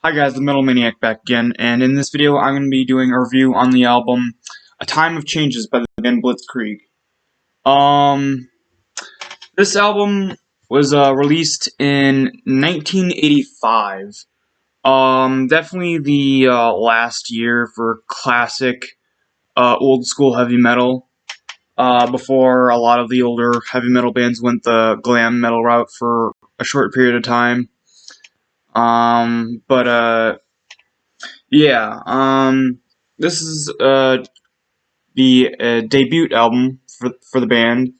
Hi guys, the Metal Maniac back again, and in this video I'm going to be doing a review on the album A Time of Changes by the band Blitzkrieg. This album was released in 1985. Definitely the last year for classic old school heavy metal. Before a lot of the older heavy metal bands went the glam metal route for a short period of time. But yeah, this is the debut album for the band.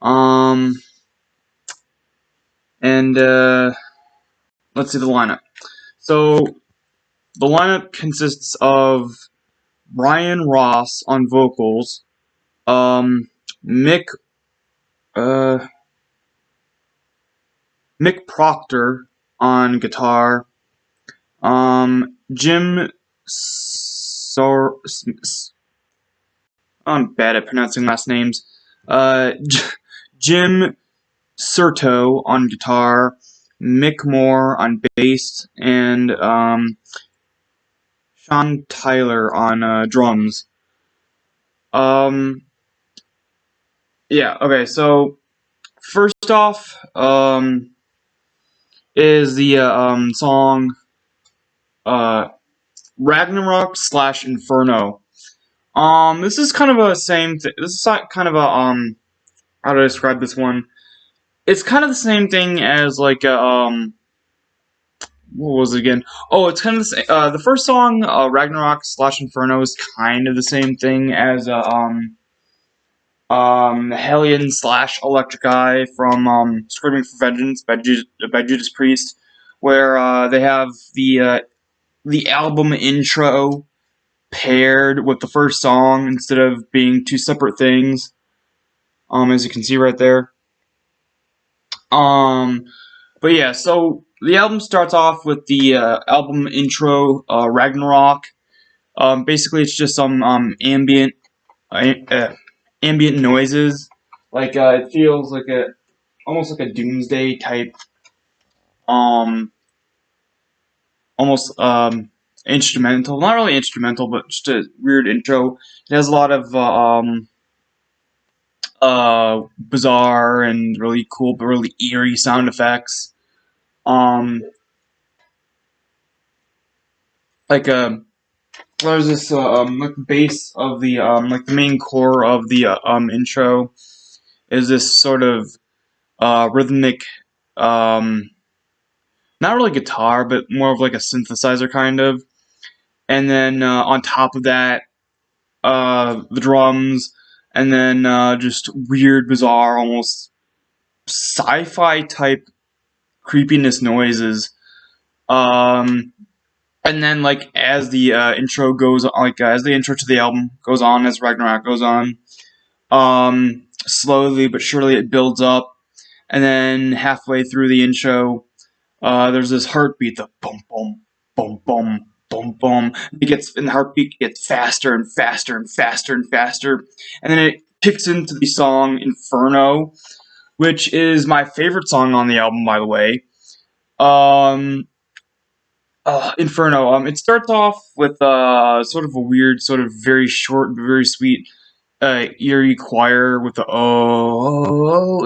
Um, and let's see the lineup. So the lineup consists of Brian Ross on vocals, um, Mick uh, Mick Proctor on guitar, Jim I'm bad at pronouncing last names. Jim Serto on guitar, Mick Moore on bass, and Sean Tyler on drums. Yeah, okay, so first off, is the song Ragnarok / Inferno. This is kind of a same thing. This is kind of a how do I describe this one? It's kind of the same thing as like what was it again? Oh, it's kind of the same. The first song, Ragnarok / Inferno, is kind of the same thing as Hellion / Electric Eye from Screaming for Vengeance by Judas Priest, where they have the album intro paired with the first song instead of being two separate things. As you can see right there. But yeah, so the album starts off with the album intro, Ragnarok. Basically, it's just some ambient noises. Like it feels like almost like a doomsday type, um, almost instrumental. Not really instrumental, but just a weird intro. It has a lot of bizarre and really cool, but really eerie sound effects. Um, like there's this like base of the like the main core of the intro is this sort of rhythmic, um, not really guitar, but more of like a synthesizer kind of. And then on top of that, the drums, and then just weird, bizarre, almost sci-fi type creepiness noises. And then like as the intro goes, like as the intro to the album goes on, as Ragnarok goes on, slowly but surely it builds up, and then halfway through the intro, there's this heartbeat, the boom, boom, boom, boom, boom, boom. And the heartbeat gets faster and faster and faster and faster, and then it kicks into the song Inferno, which is my favorite song on the album, by the way. Inferno. It starts off with sort of a weird, sort of very short, very sweet, eerie choir with the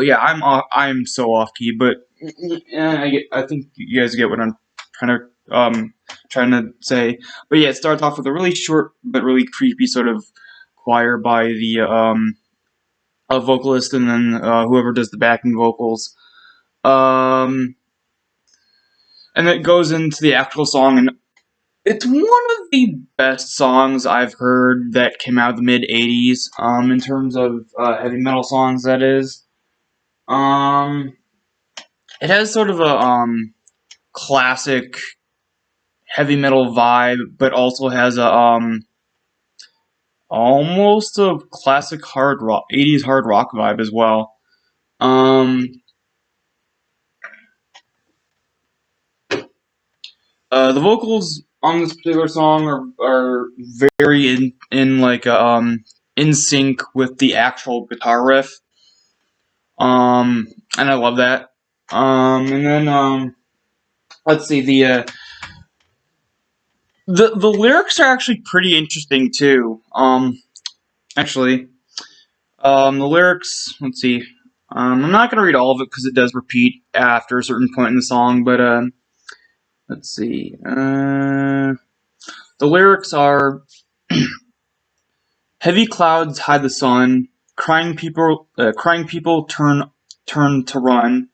yeah. I'm so off key, but I think you guys get what I'm trying to say. But yeah, it starts off with a really short but really creepy sort of choir by the a vocalist, and then whoever does the backing vocals. And it goes into the actual song, and it's one of the best songs I've heard that came out of the mid-'80s, in terms of heavy metal songs, that is. It has sort of a classic heavy metal vibe, but also has a almost a classic hard rock, 80s hard rock vibe as well. The vocals on this particular song are very in like in sync with the actual guitar riff. And I love that. And then let's see, the lyrics are actually pretty interesting too. Actually, the lyrics. Let's see. I'm not gonna read all of it because it does repeat after a certain point in the song. But let's see. The lyrics are: heavy clouds hide the sun. Crying people turn to run.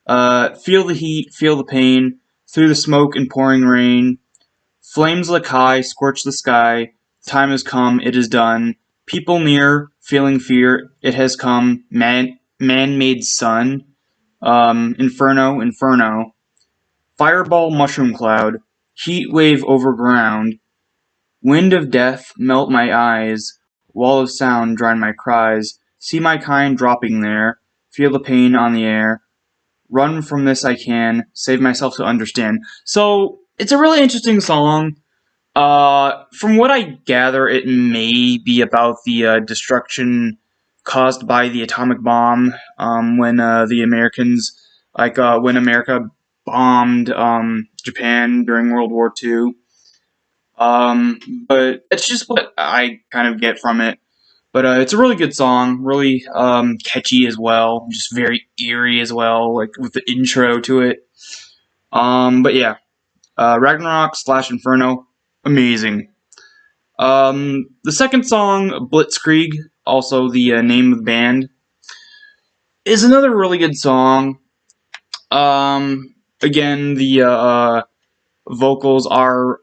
Feel the heat, feel the pain, through the smoke and pouring rain. Flames lick high, scorch the sky. Time has come, it is done. People near, feeling fear, it has come. Man-made sun. Inferno, inferno. Fireball, mushroom cloud. Heat wave over ground. Wind of death, melt my eyes. Wall of sound, drown my cries. See my kind dropping there. Feel the pain on the air. Run from this I can, save myself to understand. So, it's a really interesting song. From what I gather, it may be about the destruction caused by the atomic bomb, when the Americans, when America bombed Japan during World War II. But it's just what I kind of get from it. But it's a really good song, really catchy as well, just very eerie as well, like with the intro to it. But yeah, Ragnarok slash Inferno, amazing. The second song, Blitzkrieg, also the name of the band, is another really good song. Again, the vocals are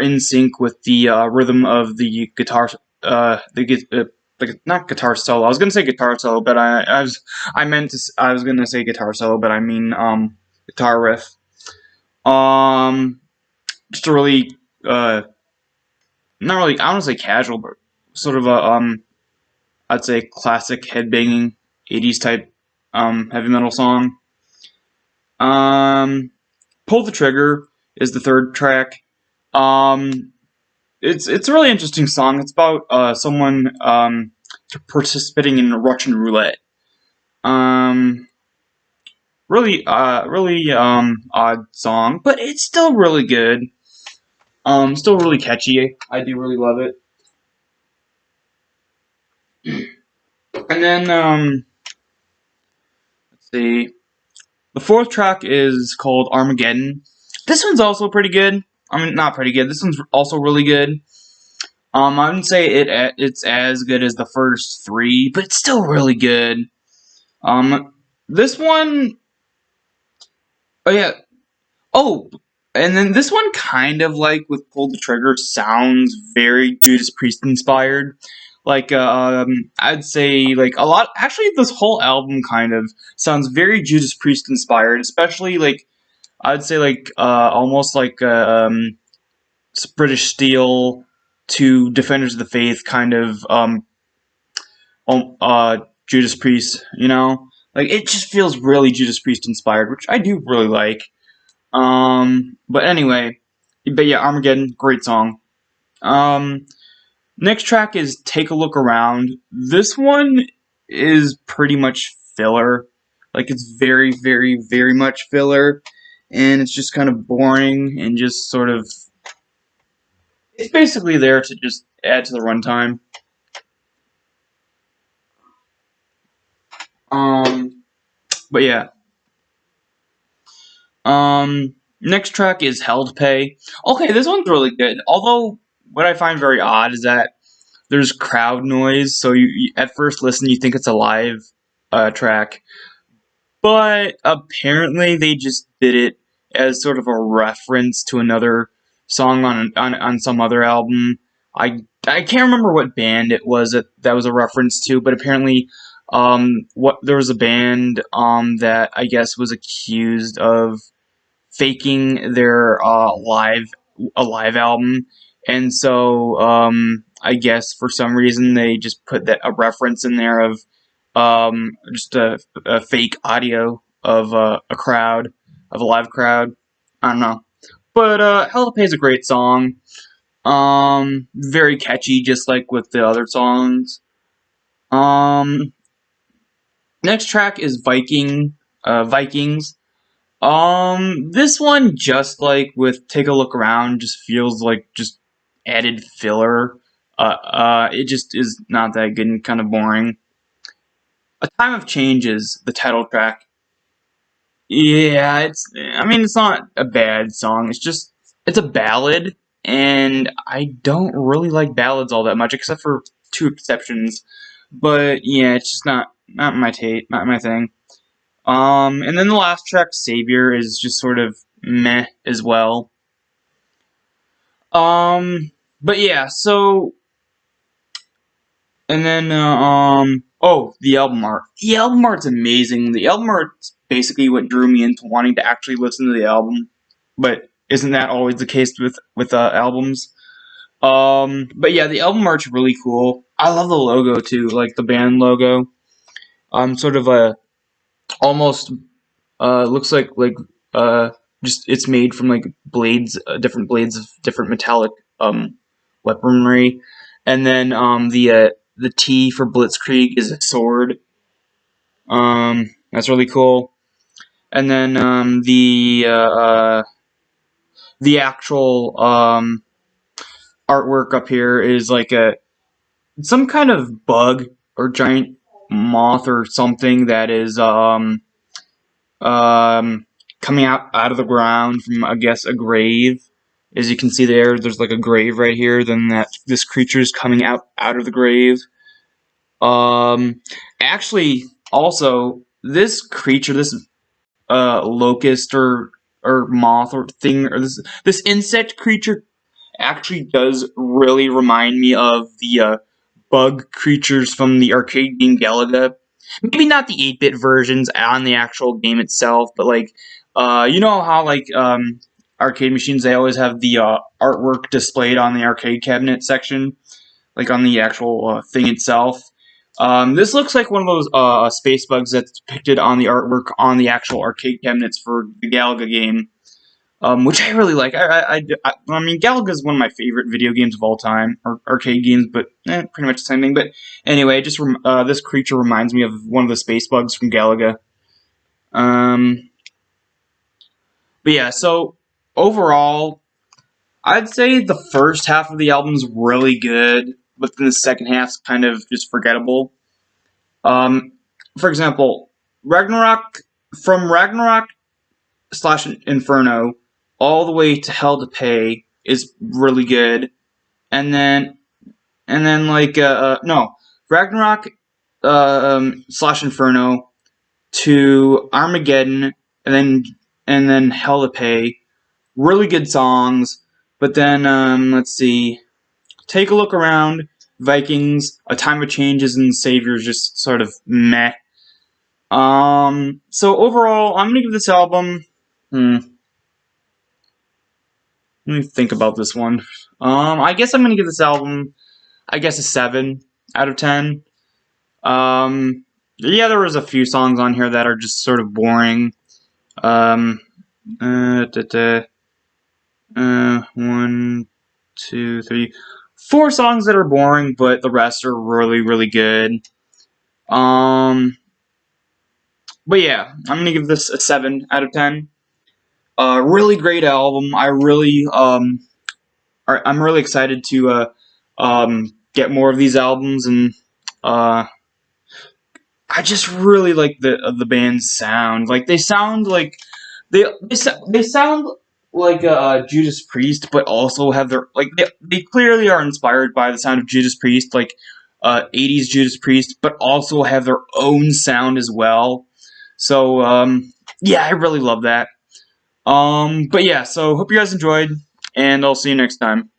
in sync with the rhythm of the guitar. Not guitar solo. I was gonna say guitar solo, but I was gonna say guitar solo, but I mean guitar riff. Just a really not really, I don't want to say casual, but sort of a I'd say classic headbanging 80s type heavy metal song. Pull the Trigger is the third track. It's a really interesting song. It's about someone participating in Russian roulette. Really odd song, but it's still really good. Still really catchy. I do really love it. And then let's see. The fourth track is called Armageddon. This one's also pretty good. I mean, not pretty good. This one's also really good. I wouldn't say it's as good as the first three, but it's still really good. This one, oh yeah, oh, and then this one kind of like with Pull the Trigger sounds very Judas Priest inspired. Like, I'd say like a lot. Actually, this whole album kind of sounds very Judas Priest inspired, especially like I'd say like almost like British Steel to Defenders of the Faith kind of Judas Priest, you know? Like, it just feels really Judas Priest inspired, which I do really like. But anyway, but yeah, Armageddon, great song. Next track is Take a Look Around. This one is pretty much filler. Like, it's very, very, very much filler. And it's just kind of boring and just sort of... It's basically there to just add to the runtime. But yeah. Next track is Hell to Pay. Okay, this one's really good. Although, what I find very odd is that there's crowd noise, so you at first listen, you think it's a live track. But apparently they just did it as sort of a reference to another song on some other album. I can't remember what band it was that was a reference to, but apparently there was a band that I guess was accused of faking their live album, and so I guess for some reason they just put a reference in there of just a fake audio of a live crowd. I don't know, but Hell to Pay is a great song. Very catchy, just like with the other songs. Next track is Vikings. This one, just like with Take a Look Around, just feels like just added filler. It just is not that good and kind of boring. A Time of Change is the title track. Yeah, I mean, it's not a bad song. It's a ballad, and I don't really like ballads all that much, except for two exceptions. But yeah, it's just not my taste, not my thing. And then the last track, Savior, is just sort of meh as well. But yeah, so and then oh, the album art. The album art's amazing. The album art's basically what drew me into wanting to actually listen to the album. But isn't that always the case with albums? But yeah, the album art's really cool. I love the logo too, like the band logo. Sort of a almost looks like uh just it's made from like blades, different blades of different metallic weaponry, and then the T for Blitzkrieg is a sword. That's really cool. And then the actual artwork up here is like some kind of bug or giant moth or something that is coming out of the ground from, I guess, a grave. As you can see there's like a grave right here. Then this creature is coming out of the grave. Actually, also this creature, this locust or moth or thing, or this insect creature actually does really remind me of the bug creatures from the arcade game Galaga. Maybe not the 8-bit versions on the actual game itself, but like, you know how like arcade machines, they always have the artwork displayed on the arcade cabinet section, like on the actual thing itself. This looks like one of those space bugs that's depicted on the artwork on the actual arcade cabinets for the Galaga game, which I really like. I mean, Galaga is one of my favorite video games of all time, or arcade games, but pretty much the same thing. But anyway, this creature reminds me of one of the space bugs from Galaga. But yeah, so overall, I'd say the first half of the album's really good, but then the second half's kind of just forgettable. For example, Ragnarok slash Inferno all the way to Hell to Pay is really good, and then like no, Ragnarok slash Inferno to Armageddon, and then Hell to Pay, really good songs. But then let's see, Take a Look Around, Vikings, A Time of Changes, and Savior's just sort of meh. So overall, I'm gonna give this album. Let me think about this one. I guess I'm gonna give this album, I guess, a 7 out of 10. Yeah, there was a few songs on here that are just sort of boring. One, two, three, 4 songs that are boring, but the rest are really, really good. But yeah, I'm gonna give this a 7 out of 10. Really great album. I'm really excited to get more of these albums, and I just really like the band's sound. Like they sound like they sound like Judas Priest, but also have their like they clearly are inspired by the sound of Judas Priest, like 80s Judas Priest, but also have their own sound as well. So yeah, I really love that. But yeah, so hope you guys enjoyed, and I'll see you next time.